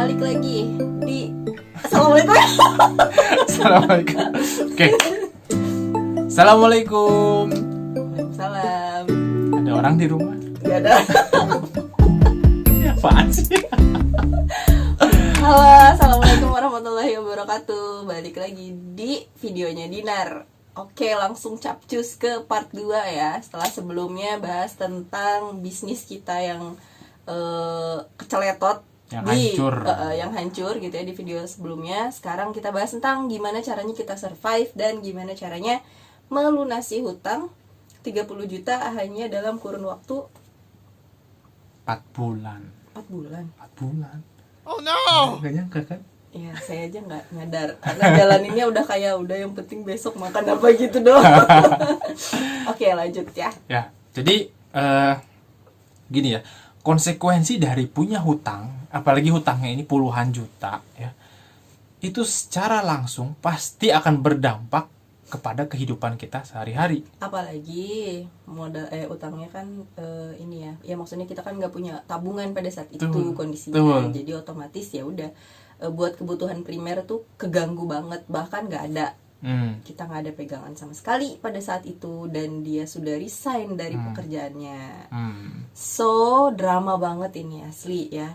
balik lagi di Assalamualaikum. Assalamualaikum. Oke. Assalamualaikum. Waalaikumsalam. Ada orang di rumah? Gak ada. Apaan sih? Halo, assalamualaikum warahmatullahi wabarakatuh. Balik lagi di videonya Dinar. Oke, langsung capcus ke part 2 ya. Setelah sebelumnya bahas tentang bisnis kita yang keceletot, yang hancur gitu ya di video sebelumnya. Sekarang kita bahas tentang gimana caranya kita survive dan gimana caranya melunasi hutang 30 juta hanya dalam kurun waktu 4 bulan. 4 bulan. 4 bulan. Oh no. Gak nyangka kan? Ya, saya aja nggak nyadar. Karena jalaninnya udah kayak udah yang penting besok makan apa gitu doang. Oke, lanjut ya. Ya, jadi gini ya. Konsekuensi dari punya hutang, apalagi hutangnya ini puluhan juta ya, itu secara langsung pasti akan berdampak kepada kehidupan kita sehari-hari. Apalagi modal utangnya kan ini ya maksudnya kita kan nggak punya tabungan pada saat itu kondisinya. Jadi otomatis ya udah buat kebutuhan primer tuh keganggu banget, bahkan nggak ada. Kita nggak ada pegangan sama sekali pada saat itu, dan dia sudah resign dari pekerjaannya. So drama banget ini asli ya,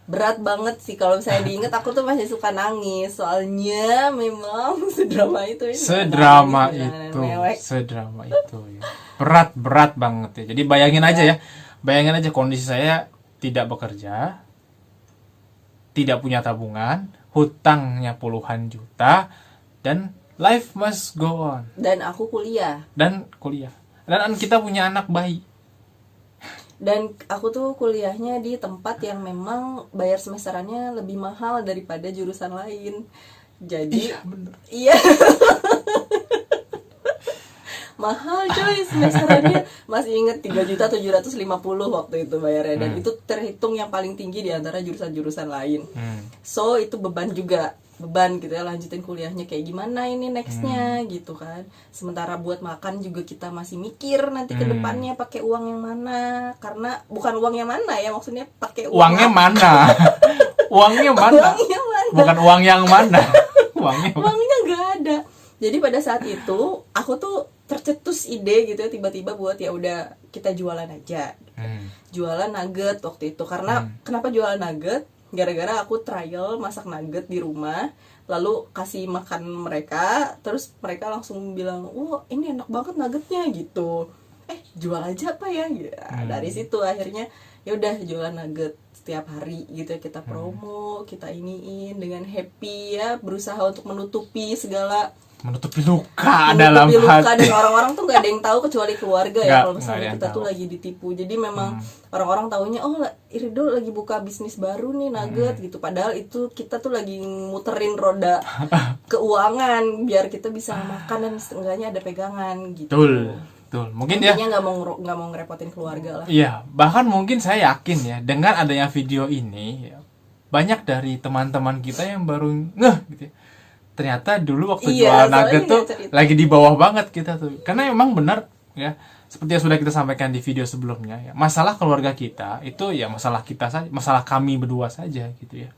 berat banget sih kalau saya diinget. Aku tuh masih suka nangis soalnya memang sedrama itu ya. Sedrama itu ya. Berat banget ya. Jadi bayangin aja kondisi saya tidak bekerja, tidak punya tabungan, hutangnya puluhan juta, dan life must go on. Dan aku kuliah. Dan kita punya anak bayi. Dan aku tuh kuliahnya di tempat yang memang bayar semesterannya lebih mahal daripada jurusan lain. Jadi Iya, bener. Iya. Mahal coy semesterannya. Masih inget 3.750.000 waktu itu bayarnya. Dan itu terhitung yang paling tinggi di antara jurusan-jurusan lain. So itu beban gitu ya, lanjutin kuliahnya kayak gimana ini nextnya gitu kan. Sementara buat makan juga kita masih mikir nanti ke depannya pakai uang yang mana, karena bukan uang yang mana ya, maksudnya pakai Uangnya mana? Uangnya mana? Bukan uang yang mana? Uangnya nggak ada. Jadi pada saat itu aku tuh tercetus ide gitu ya, tiba-tiba buat ya udah kita jualan aja. Jualan nugget waktu itu. Karena kenapa jualan nugget? Gara-gara aku trial masak nugget di rumah, lalu kasih makan mereka, terus mereka langsung bilang, "Wah, ini enak banget nuggetnya," gitu. Jual aja apa ya? Dari situ akhirnya ya udah jualan nugget setiap hari gitu ya, kita promo, kita iniin dengan happy ya, berusaha untuk menutupi luka dalam hati. Dan orang-orang tuh gak ada yang tahu kecuali keluarga ya kalau misalnya kita tuh tahu. lagi ditipu. Jadi memang orang-orang taunya Irido lagi buka bisnis baru nih nugget gitu, padahal itu kita tuh lagi muterin roda keuangan biar kita bisa makan dan setengahnya ada pegangan gitu. Betul. Mungkin ya nggak mau ngerepotin keluarga lah. Iya, bahkan mungkin saya yakin ya, dengan adanya video ini ya, banyak dari teman-teman kita yang baru ngeh gitu ya. Ternyata dulu waktu jual nugget tuh lagi di bawah banget kita tuh. Karena emang benar ya, seperti yang sudah kita sampaikan di video sebelumnya ya, masalah keluarga kita itu ya masalah kita saja, masalah kami berdua saja gitu ya.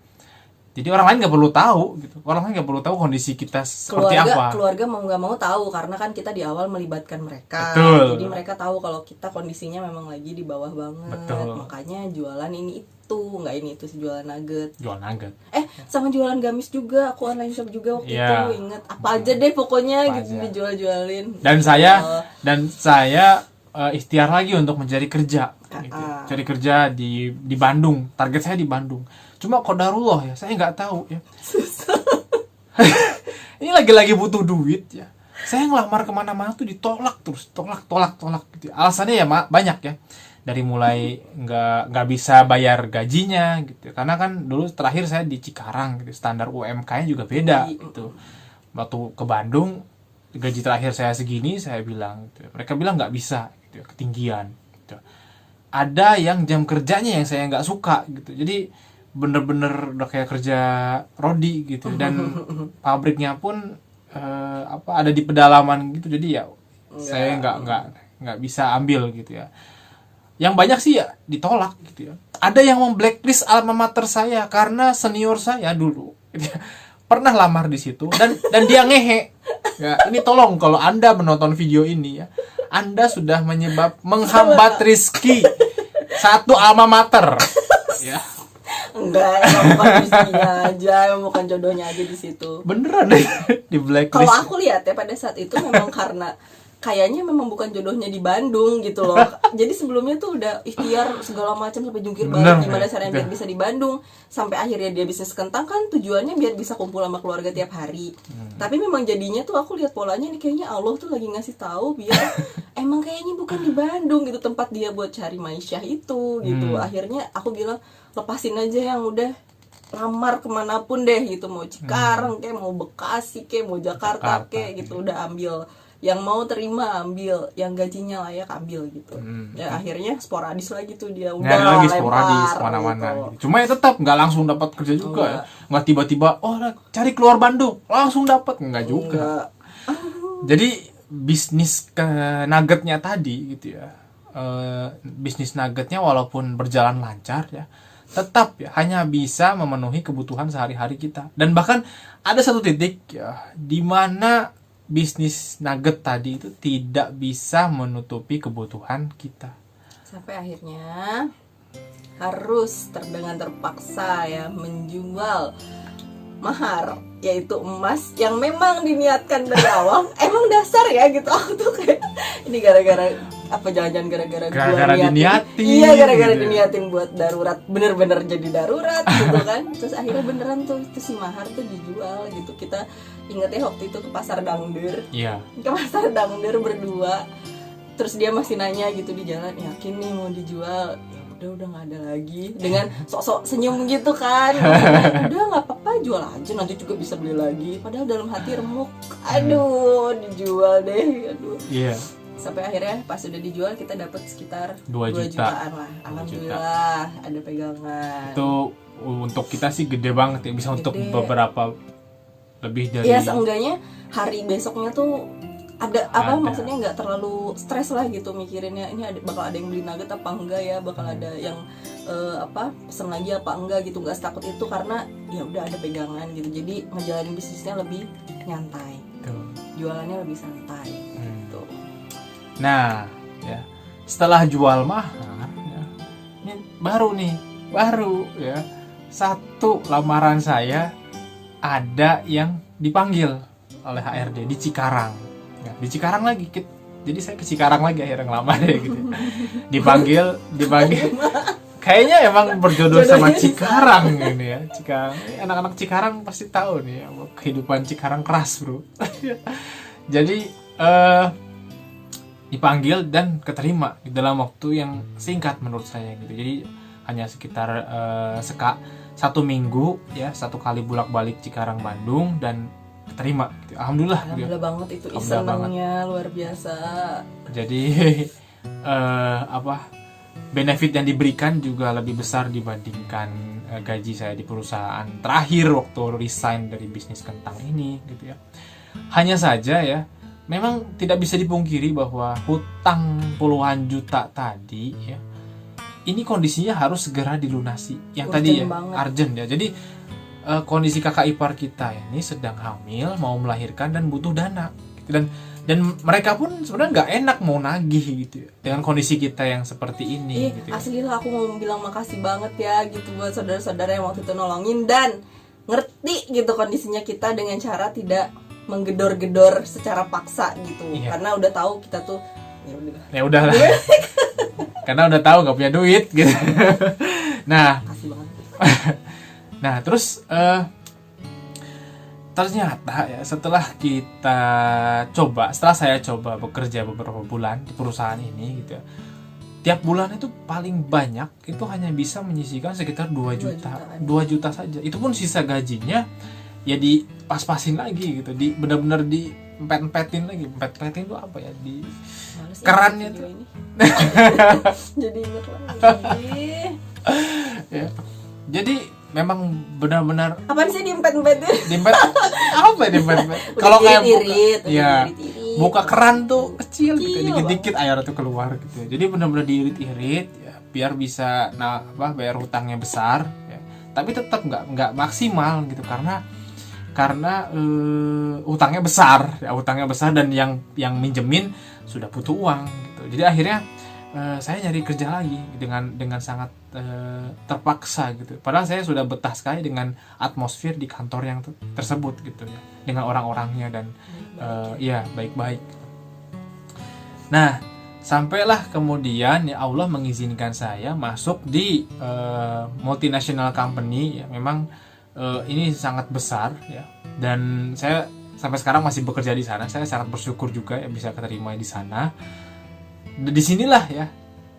Jadi orang lain nggak perlu tahu gitu. Orang lain nggak perlu tahu kondisi kita seperti apa. Keluarga mau nggak mau tahu, karena kan kita di awal melibatkan mereka. Betul. Jadi mereka tahu kalau kita kondisinya memang lagi di bawah banget. Betul. Makanya jualan ini itu, nggak ini itu, jualan nugget. Jual nugget. Sama jualan gamis juga, aku online shop juga waktu Iya. itu, inget apa aja deh pokoknya Apa gitu aja. dijual-jualin. Dan saya ikhtiar lagi untuk mencari kerja gitu. Cari kerja di Bandung. Target saya di Bandung. Cuma qadarullah ya, saya nggak tahu ya. Susah. Ini lagi butuh duit ya. Saya ngelamar kemana-mana tuh ditolak terus, tolak gitu. Alasannya ya banyak ya. Dari mulai nggak bisa bayar gajinya gitu. Karena kan dulu terakhir saya di Cikarang gitu, standar UMK-nya juga beda gitu. Waktu ke Bandung, gaji terakhir saya segini, saya bilang gitu. Mereka bilang nggak bisa gitu, ketinggian gitu. Ada yang jam kerjanya yang saya nggak suka gitu. Jadi bener-bener udah kayak kerja rodi gitu, dan pabriknya pun ada di pedalaman gitu. Jadi ya saya nggak bisa ambil gitu ya. yang banyak sih ya ditolak gitu ya. Ada yang memblacklist alma mater saya karena senior saya dulu gitu ya, pernah lamar di situ dan dia ngehe. Ya, ini tolong kalau Anda menonton video ini ya, Anda sudah menghambat Rizky satu alma mater. Ya. Enggak, emang bukan rezekinya aja, emang bukan jodohnya aja di situ. Beneran deh di blacklist. Kalau aku lihat ya pada saat itu memang karena kayaknya memang bukan jodohnya di Bandung gitu loh. Jadi sebelumnya tuh udah ikhtiar segala macam sampai jungkir balik gimana caranya biar bisa di Bandung, sampai akhirnya dia bisnis kentang kan tujuannya biar bisa kumpul sama keluarga tiap hari. Tapi memang jadinya tuh aku lihat polanya nih kayaknya Allah tuh lagi ngasih tahu biar emang kayaknya bukan di Bandung gitu tempat dia buat cari maisha itu gitu. Akhirnya aku bilang lepasin aja yang udah lamar kemanapun deh gitu, mau Cikarang kayak mau Bekasi kayak mau Jakarta kayak gitu, udah ambil yang mau terima, ambil yang gajinya layak ambil gitu. Ya akhirnya sporadis lagi tuh dia udah lagi sporadis mana-mana gitu. Cuma ya tetap nggak langsung dapat kerja juga ya, nggak tiba-tiba cari keluar Bandung langsung dapat, nggak juga. Jadi bisnis nuggetnya tadi gitu ya, bisnis nuggetnya walaupun berjalan lancar ya, tetap ya hanya bisa memenuhi kebutuhan sehari-hari kita. Dan bahkan ada satu titik ya di mana bisnis nugget tadi itu tidak bisa menutupi kebutuhan kita. Sampai akhirnya harus dengan terpaksa ya menjual mahar, yaitu emas yang memang diniatkan dari awal. Emang dasar ya gitu, aku tuh kayak ini gara-gara apa, jangan-jangan gara-gara diniatin. Iya, gara-gara gitu. Diniatin buat darurat, bener-bener jadi darurat gitu kan. Terus akhirnya beneran tuh itu si mahar tuh dijual gitu. Kita inget ya waktu itu ke pasar Dangdur. Iya. Ke pasar Dangdur berdua. Terus dia masih nanya gitu di jalan, yakin nih mau dijual? Ya udah nggak ada lagi, dengan sok-sok senyum gitu kan. Udah nggak apa-apa, jual aja, nanti juga bisa beli lagi. Padahal dalam hati remuk, aduh dijual deh, aduh. Iya. Sampai akhirnya pas udah dijual kita dapat sekitar 2 jutaan lah. Alhamdulillah ada pegangan. Itu untuk kita sih gede banget ya, bisa untuk beberapa lebih dari. Ya seenggaknya hari besoknya tuh ada maksudnya nggak terlalu stres lah gitu mikirinnya ini bakal ada yang beli nugget apa enggak ya, bakal ada yang pesen lagi apa enggak gitu, nggak setakut itu karena ya udah ada pegangan gitu. Jadi ngejalanin bisnisnya lebih nyantai, jualannya lebih santai gitu. Nah ya setelah jual mahar ya, ini baru ya satu lamaran saya ada yang dipanggil oleh HRD di Cikarang. Ya, di Cikarang lagi, jadi saya ke Cikarang lagi akhirnya ngelamar ya gitu. Dipanggil, kayaknya emang berjodoh sama Cikarang ini ya. Anak-anak Cikarang pasti tahu nih ya, kehidupan Cikarang keras bro. Jadi dipanggil dan keterima di dalam waktu yang singkat menurut saya gitu. Jadi hanya sekitar 1 minggu ya, 1 kali bolak-balik Cikarang Bandung dan keterima gitu. Alhamdulillah banget itu, senangnya luar biasa. Jadi benefit yang diberikan juga lebih besar dibandingkan gaji saya di perusahaan terakhir waktu resign dari bisnis kentang ini gitu ya. Hanya saja ya memang tidak bisa dipungkiri bahwa hutang puluhan juta tadi ya, ini kondisinya harus segera dilunasi. Yang tadi ya urgent ya. Jadi kondisi kakak ipar kita ini sedang hamil, mau melahirkan dan butuh dana gitu. Dan mereka pun sebenarnya nggak enak mau nagih gitu ya, dengan kondisi kita yang seperti ini gitu ya. Asli lah aku mau bilang makasih banget ya gitu buat saudara-saudara yang waktu itu nolongin dan ngerti gitu kondisinya kita dengan cara tidak menggedor-gedor secara paksa gitu. Karena udah tahu kita tuh ya udahlah. Karena udah tahu nggak punya duit gitu. Nah, makasih banget. Nah terus ternyata ya setelah saya coba bekerja beberapa bulan di perusahaan ini gitu ya, tiap bulan itu paling banyak itu hanya bisa menyisihkan sekitar 2 juta saja. Itu pun sisa gajinya ya dipas-pasin lagi gitu, benar-benar empet-empetin lagi. Empet-empetin itu apa ya, di kerannya tuh. Jadi inget lagi. Ya. Jadi memang benar-benar apaan sih diempet-empetin? Diempet apa diempet? Kalau kayak irit, ya buka keran tuh kecil gitu, Kecil dikit-dikit air tuh keluar gitu. Jadi benar-benar diirit-irit ya, biar bisa bayar hutangnya besar ya. Tapi tetap nggak maksimal gitu karena hutangnya besar dan yang minjemin sudah butuh uang gitu. Jadi akhirnya saya nyari kerja lagi dengan sangat terpaksa gitu. Padahal saya sudah betah sekali dengan atmosfer di kantor yang tersebut gitu ya, dengan orang-orangnya dan ya baik-baik. Nah, sampailah kemudian ya Allah mengizinkan saya masuk di multinational company ya. Memang ini sangat besar ya, dan saya sampai sekarang masih bekerja di sana. Saya sangat bersyukur juga ya bisa keterima di sana. Disinilah ya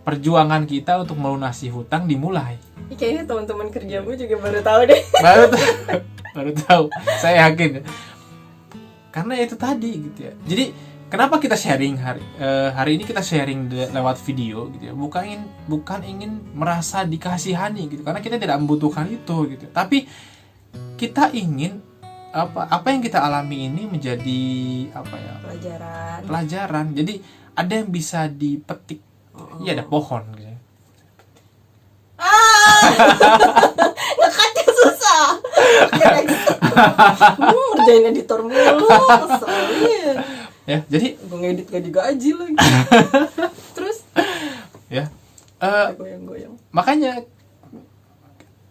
perjuangan kita untuk melunasi hutang dimulai. Kayaknya teman-teman kerjamu juga baru tahu deh. baru tahu. Saya yakin. Karena itu tadi gitu ya. Jadi kenapa kita sharing hari ini kita sharing lewat video gitu ya. Bukan ingin merasa dikasihani gitu. Karena kita tidak membutuhkan itu gitu. Tapi kita ingin apa yang kita alami ini menjadi pelajaran. Jadi ada yang bisa dipetik. Iya, ada pohon gitu. Ngekatnya susah. Ngerjain editor mulu, keselin. Ya, jadi gue ngedit gak digaji lagi. Terus ya goyang-goyang. Makanya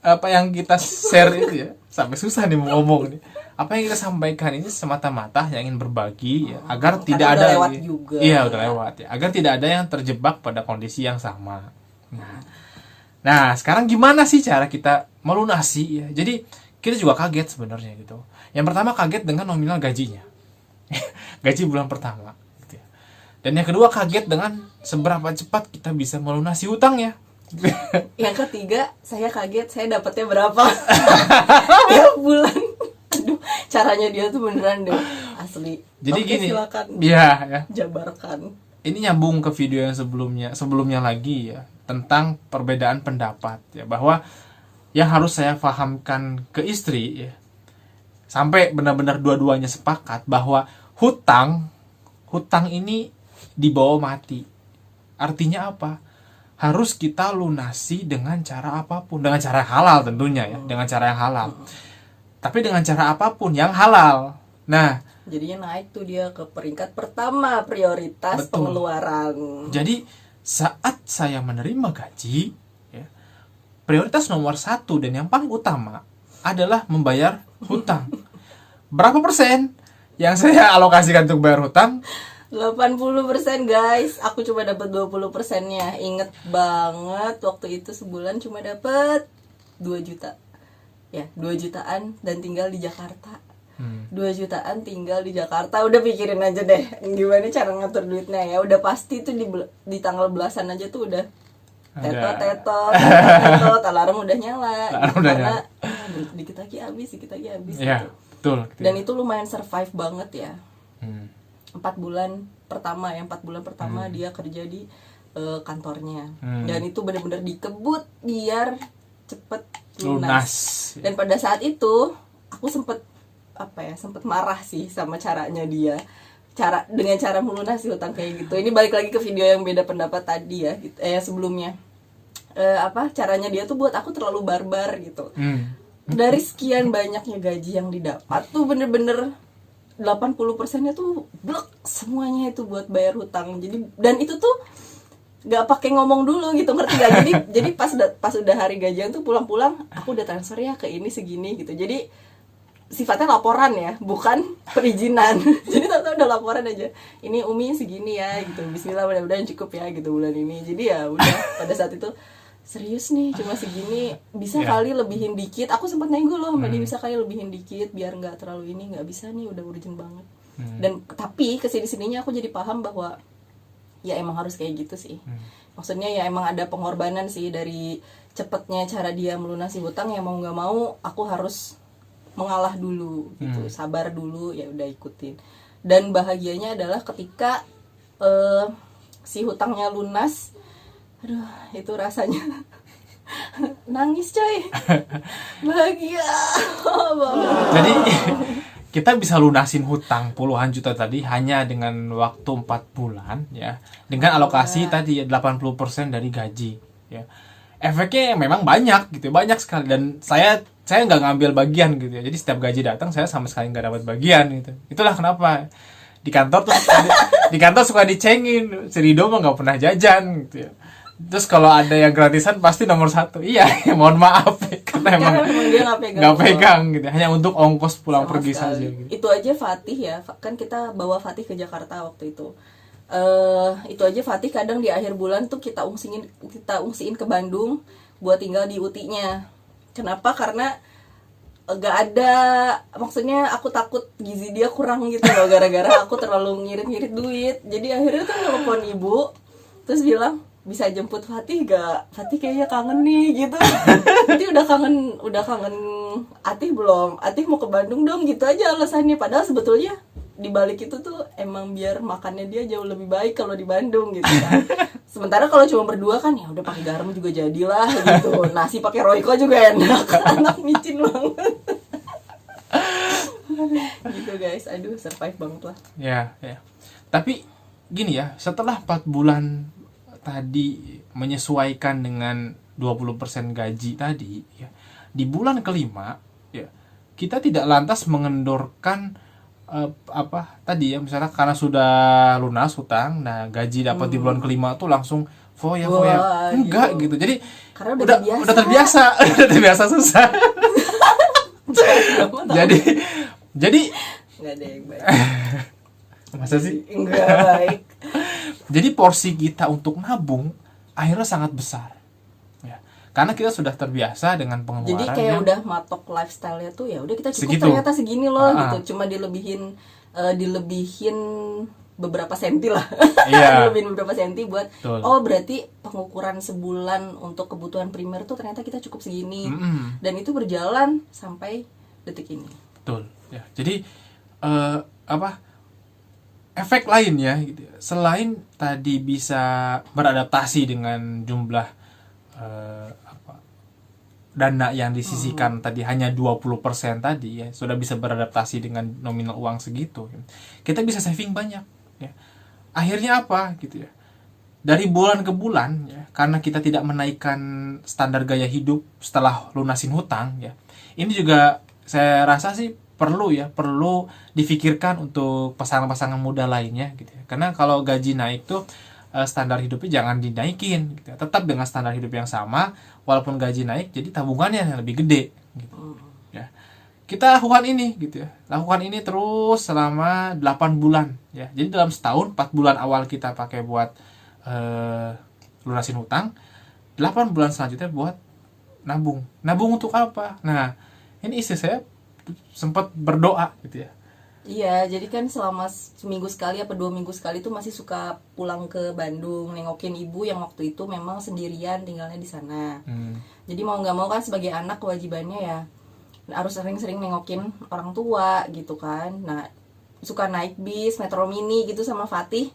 apa yang kita share itu ya, sampai susah nih mau ngomong nih. Apa yang kita sampaikan ini semata-mata yang ingin berbagi ya, agar tidak ada lewat juga. Iya, udah lewat ya, agar tidak ada yang terjebak pada kondisi yang sama. Nah, sekarang gimana sih cara kita melunasi ya? Jadi kita juga kaget sebenarnya gitu. Yang pertama kaget dengan nominal gajinya. Gaji bulan pertama gitu ya. Dan yang kedua kaget dengan seberapa cepat kita bisa melunasi hutangnya. Yang ketiga, saya kaget saya dapatnya berapa tiap bulan. Aduh, caranya dia tuh beneran deh, asli. Jadi gini, silakan. Ya. Jabarkan. Ini nyambung ke video yang sebelumnya lagi ya, tentang perbedaan pendapat ya, bahwa yang harus saya pahamkan ke istri ya, sampai benar-benar dua-duanya sepakat bahwa hutang ini dibawa mati. Artinya apa? Harus kita lunasi dengan cara apapun, dengan cara halal tentunya ya, dengan cara yang halal. Tapi dengan cara apapun yang halal. Nah, jadinya naik tuh dia ke peringkat pertama prioritas. Betul. Pengeluaran. Jadi saat saya menerima gaji ya, prioritas nomor 1 dan yang paling utama adalah membayar hutang. Berapa persen yang saya alokasikan untuk bayar hutang? 80% guys. Aku cuma dapat 20%-nya. Ingat banget waktu itu sebulan cuma dapat 2 juta. Ya, 2 jutaan dan tinggal di Jakarta. 2 jutaan tinggal di Jakarta. Udah pikirin aja deh gimana cara ngatur duitnya ya. Udah pasti tuh di tanggal belasan aja tuh udah tetot, alarm udah nyala. Karena dikit lagi habis ya, gitu. Betul. Dan itu lumayan survive banget ya. 4 bulan pertama dia kerja di kantornya. Dan itu benar-benar dikebut biar cepet lunas. Dan pada saat itu aku sempet marah sih sama caranya dia. Dengan cara melunasi hutang kayak gitu. Ini balik lagi ke video yang beda pendapat tadi ya, gitu, sebelumnya. Caranya dia tuh buat aku terlalu barbar gitu. Dari sekian banyaknya gaji yang didapat tuh bener-bener 80%-nya tuh blok semuanya itu buat bayar hutang. Jadi dan itu tuh nggak pakai ngomong dulu gitu, ngerti gak? Jadi pas udah hari gajian tuh pulang-pulang aku udah transfer ya ke ini segini gitu. Jadi sifatnya laporan ya, bukan perizinan. Jadi tau udah laporan aja. Ini Umi segini ya gitu. Bismillah, mudah-mudahan cukup ya gitu bulan ini. Jadi ya udah pada saat itu serius nih cuma segini, bisa kali lebihin dikit. Aku sempat nego loh sama dia, bisa kali lebihin dikit biar nggak terlalu ini. Nggak bisa nih, udah urgent banget. Dan tapi kesini-sininya aku jadi paham bahwa ya emang harus kayak gitu sih. Maksudnya ya emang ada pengorbanan sih dari cepetnya cara dia melunasi hutang. Ya mau nggak mau aku harus mengalah dulu gitu, sabar dulu, ya udah ikutin. Dan bahagianya adalah ketika si hutangnya lunas, aduh itu rasanya nangis coy, bahagia banget. kita bisa lunasin hutang puluhan juta tadi hanya dengan waktu 4 bulan ya. Dengan alokasi tadi 80% dari gaji ya. Efeknya memang banyak gitu, banyak sekali, dan saya nggak ngambil bagian gitu ya. Jadi setiap gaji datang saya sama sekali nggak dapat bagian gitu. Itulah kenapa di kantor tuh di kantor suka dicengin, si Rido mah nggak pernah jajan gitu ya. Terus kalau ada yang gratisan pasti nomor 1. Iya, mohon maaf karena emang dia nggak pegang gitu, hanya untuk ongkos pulang sama pergi sekali. saja gitu. Itu aja Fatih ya, kan kita bawa Fatih ke Jakarta waktu itu. Itu aja Fatih kadang di akhir bulan tuh kita ungsiin ke Bandung buat tinggal di UTI-nya. Kenapa? Karena gak ada, maksudnya aku takut gizi dia kurang gitu loh, gara-gara aku terlalu ngirit-ngirit duit. Jadi akhirnya tuh nelfon ibu terus bilang, bisa jemput Fatih gak? Fatih kayaknya kangen nih gitu. Nanti udah kangen Atih belum? Atih mau ke Bandung dong, gitu aja alasannya. Padahal sebetulnya di balik itu tuh emang biar makannya dia jauh lebih baik kalau di Bandung gitu kan. Sementara kalau cuma berdua kan ya udah pakai garam juga jadilah gitu. Nasi pakai Royco juga enak. Anak micin banget. Gitu guys, aduh survive banget lah. Ya. Tapi gini ya, setelah 4 bulan tadi menyesuaikan dengan 20% gaji tadi ya, di bulan kelima ya, kita tidak lantas mengendorkan tadi ya, misalnya karena sudah lunas hutang, nah gaji dapat di bulan kelima tuh langsung foya. Enggak gitu. Jadi karena udah terbiasa susah. jadi nggak ada yang baik. Masa sih? Enggak baik. Jadi porsi kita untuk nabung akhirnya sangat besar ya, karena kita sudah terbiasa dengan pengeluaran. Jadi kayak udah matok lifestyle-nya tuh ya udah kita cukup segitu. Ternyata segini loh gitu, cuma dilebihin beberapa senti lah. Iya. Dilebihin beberapa senti buat Betul. Oh berarti pengukuran sebulan untuk kebutuhan primer tuh ternyata kita cukup segini. Dan itu berjalan sampai detik ini. Betul ya. Jadi efek lain ya gitu. Selain tadi bisa beradaptasi dengan jumlah dana yang disisihkan tadi hanya 20% tadi ya, sudah bisa beradaptasi dengan nominal uang segitu. Kita bisa saving banyak ya. Akhirnya apa gitu ya? Dari bulan ke bulan ya, karena kita tidak menaikkan standar gaya hidup setelah lunasin hutang ya. Ini juga saya rasa sih perlu difikirkan untuk pasangan-pasangan muda lainnya gitu ya. Karena kalau gaji naik tuh standar hidupnya jangan dinaikin gitu ya. Tetap dengan standar hidup yang sama walaupun gaji naik, jadi tabungannya yang lebih gede gitu ya. Kita lakukan ini gitu ya. Lakukan ini terus selama 8 bulan ya. Jadi dalam setahun 4 bulan awal kita pakai buat lunasin hutang, 8 bulan selanjutnya buat nabung. Nabung untuk apa? Nah, ini istri saya sempat berdoa gitu ya. Iya, jadi kan selama seminggu sekali apa 2 minggu sekali tuh masih suka pulang ke Bandung nengokin ibu yang waktu itu memang sendirian tinggalnya di sana. Jadi mau nggak mau kan sebagai anak kewajibannya ya harus sering-sering nengokin orang tua gitu kan. Nah suka naik bis, metro mini gitu sama Fatih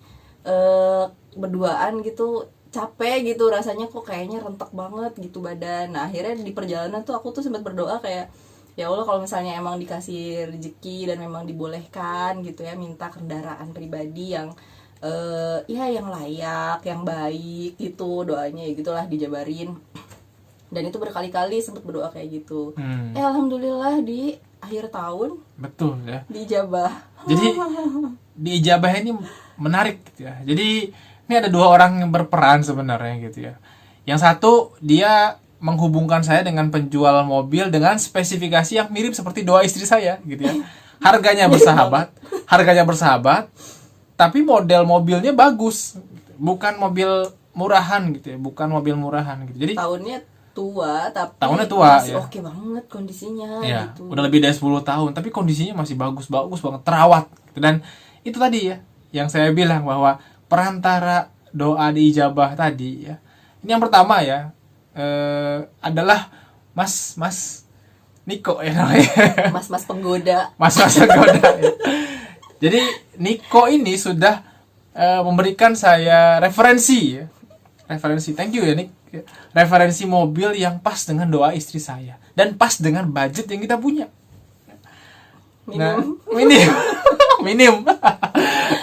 berduaan gitu, capek gitu rasanya, kok kayaknya rentek banget gitu badan. Nah akhirnya di perjalanan tuh aku tuh sempat berdoa kayak, ya Allah kalau misalnya emang dikasih rezeki dan memang dibolehkan gitu ya, minta kendaraan pribadi yang ya yang layak, yang baik gitu, doanya ya gitulah dijabarin. Dan itu berkali-kali sempat berdoa kayak gitu. Alhamdulillah di akhir tahun betul ya, diijabah. Jadi diijabah ini menarik gitu ya. Jadi ini ada 2 orang yang berperan sebenarnya gitu ya. Yang satu dia menghubungkan saya dengan penjual mobil dengan spesifikasi yang mirip seperti doa istri saya gitu ya. Harganya bersahabat, tapi model mobilnya bagus. Bukan mobil murahan gitu ya, Jadi tahunnya tua tapi ya. masih oke banget kondisinya ya, gitu. Udah lebih dari 10 tahun tapi kondisinya masih bagus banget, terawat gitu. Dan itu tadi ya yang saya bilang bahwa perantara doa diijabah tadi ya. Ini yang pertama ya, adalah Mas Niko ya namanya. Mas penggoda. Mas penggoda ya. Jadi Niko ini sudah memberikan saya referensi, thank you ya Nik, referensi mobil yang pas dengan doa istri saya dan pas dengan budget yang kita punya. Nah, minim. Minim.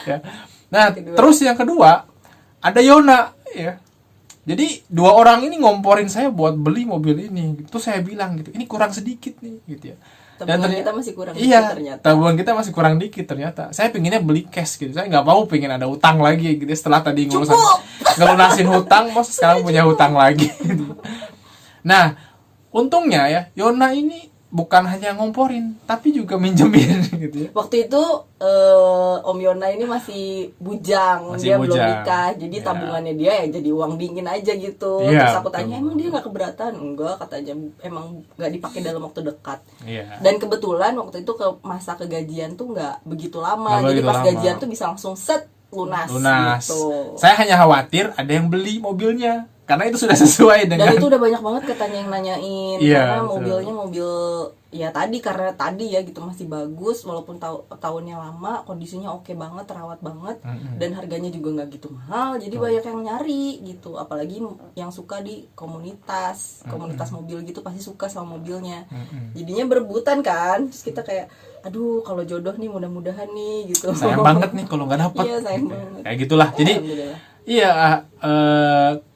Ya. Nah, terus yang kedua ada Yona ya. Jadi 2 orang ini ngomporin saya buat beli mobil ini. Terus saya bilang gitu, ini kurang sedikit nih gitu ya. Tabungan kita masih kurang iya, dikit ternyata. tabungan kita masih kurang dikit ternyata. Saya pengennya beli cash gitu. Saya nggak mau pengen ada utang lagi gitu. Setelah tadi ngelunasin hutang, masa sekarang punya hutang lagi gitu. Nah, untungnya ya, Yona ini bukan hanya ngomporin, tapi juga minjemin gitu ya. Waktu itu Om Yona ini masih bujang, dia belum nikah, jadi tabungannya dia ya jadi uang dingin aja gitu. Terus aku tanya, emang dia nggak keberatan? Enggak, katanya emang nggak dipakai dalam waktu dekat. Dan kebetulan waktu itu ke masa kegajian tuh nggak begitu lama, jadi pas gajian tuh bisa langsung set lunas. Gitu. Saya hanya khawatir ada yang beli mobilnya. Karena itu sudah sesuai dengan. Dan itu udah banyak banget katanya yang nanyain, karena mobilnya mobil ya karena tadi ya gitu masih bagus walaupun tahunnya lama, kondisinya oke banget, terawat banget, dan harganya juga nggak gitu mahal, jadi banyak yang nyari gitu, apalagi yang suka di komunitas mobil gitu pasti suka sama mobilnya, jadinya berebutan kan, terus kita kayak aduh kalau jodoh nih mudah-mudahan nih gitu. Sayang banget nih kalau nggak dapet. Iya sayang banget. Kayak gitulah. Jadi iya.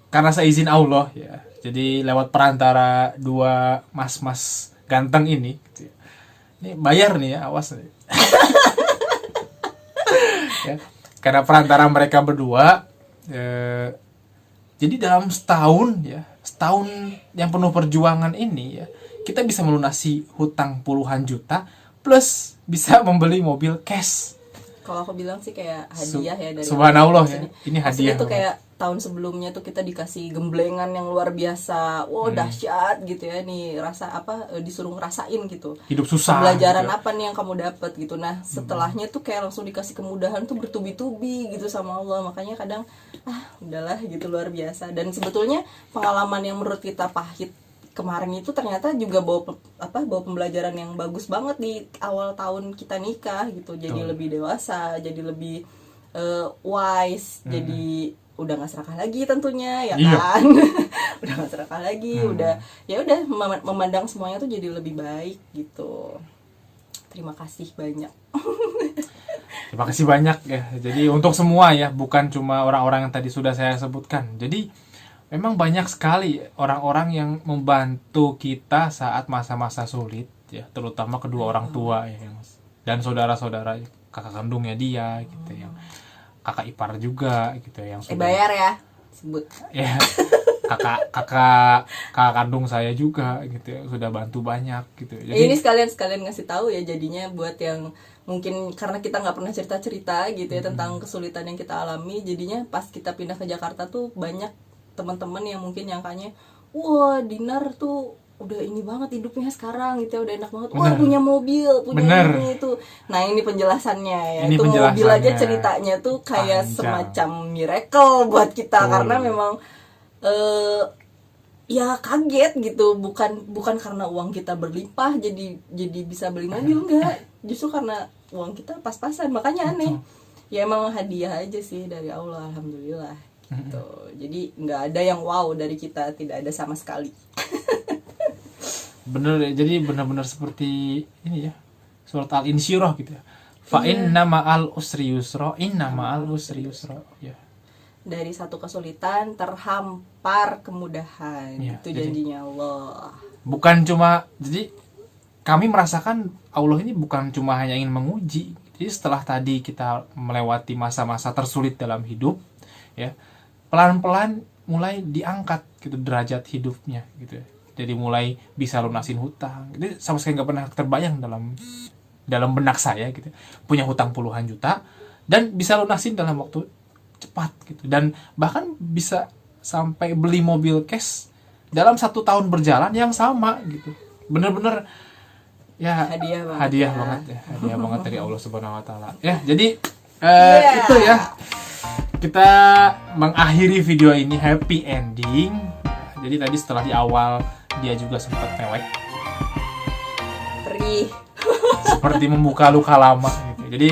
Karena seizin Allah ya, jadi lewat perantara 2 mas-mas ganteng ini gitu ya. Ini bayar nih ya, awas nih. Ya, karena perantara mereka berdua jadi dalam setahun yang penuh perjuangan ini ya, kita bisa melunasi hutang puluhan juta plus bisa membeli mobil cash. Kalau aku bilang sih kayak hadiah ya dari Subhanallah ya. Ini hadiah. Itu kayak tahun sebelumnya tuh kita dikasih gemblengan yang luar biasa. Wow, dahsyat gitu ya nih, rasa apa disuruh ngerasain gitu. Hidup susah. Pembelajaran gitu. Apa nih yang kamu dapat gitu. Nah, setelahnya tuh kayak langsung dikasih kemudahan tuh bertubi-tubi gitu sama Allah. Makanya kadang udahlah gitu, luar biasa. Dan sebetulnya pengalaman yang menurut kita pahit kemarin itu ternyata juga bawa pembelajaran yang bagus banget di awal tahun kita nikah gitu. Jadi lebih dewasa, jadi lebih wise, jadi udah nggak serakah lagi tentunya ya kan. Udah nggak serakah lagi, udah memandang semuanya tuh jadi lebih baik gitu. Terima kasih banyak. Terima kasih banyak ya. Jadi untuk semua ya, bukan cuma orang-orang yang tadi sudah saya sebutkan. Jadi memang banyak sekali orang-orang yang membantu kita saat masa-masa sulit ya, terutama kedua orang tua ya, dan saudara-saudara, kakak kandungnya dia gitu, yang kakak ipar juga gitu yang sudah bayar ya sebut ya, kakak kandung saya juga gitu ya, sudah bantu banyak gitu. Jadi ini sekalian ngasih tahu ya, jadinya buat yang mungkin karena kita nggak pernah cerita gitu ya tentang kesulitan yang kita alami, jadinya pas kita pindah ke Jakarta tuh banyak teman-teman yang mungkin nyangkanya wah Dinar tuh udah ini banget hidupnya sekarang gitu ya, udah enak banget, wah punya mobil, punya ini itu. Nah ini penjelasannya ya, ini itu mobil aja ceritanya tuh kayak semacam miracle buat kita, karena memang ya kaget gitu, bukan karena uang kita berlimpah jadi bisa beli mobil, enggak, justru karena uang kita pas-pasan, makanya aneh. Ya emang hadiah aja sih dari Allah, alhamdulillah gitu. Jadi nggak ada yang wow dari kita, tidak ada sama sekali. Bener ya, jadi benar-benar seperti ini ya, surat Al-Insyirah gitu ya. Fa inna ma'al usri yusra, inna ma'al usri yusra ya. Dari satu kesulitan terhampar kemudahan ya, itu janjinya Allah. Bukan cuma, jadi kami merasakan Allah ini bukan cuma hanya ingin menguji. Jadi setelah tadi kita melewati masa-masa tersulit dalam hidup ya, pelan-pelan mulai diangkat gitu derajat hidupnya gitu ya. Jadi mulai bisa lunasin hutang. Jadi sama sekali nggak pernah terbayang dalam benak saya gitu. Punya hutang puluhan juta dan bisa lunasin dalam waktu cepat gitu. Dan bahkan bisa sampai beli mobil cash dalam 1 tahun berjalan yang sama gitu. Bener-bener ya hadiah banget ya. Hadiah banget dari Allah Subhanahu Wa Taala. Ya jadi itu ya. Kita mengakhiri video ini happy ending. Jadi tadi setelah di awal dia juga sempat mewek, perih, seperti membuka luka lama gitu. Jadi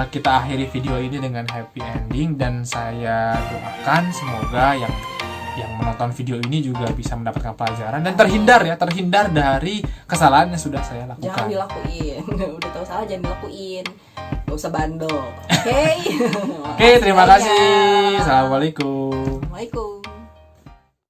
kita akhiri video ini dengan happy ending, dan saya doakan semoga yang menonton video ini juga bisa mendapatkan pelajaran dan terhindar dari kesalahan yang sudah saya lakukan. Jangan dilakuin. Udah tahu salah jangan dilakuin. Gak usah bandel. Oke. Oke, terima kasih. Assalamualaikum. Assalamualaikum.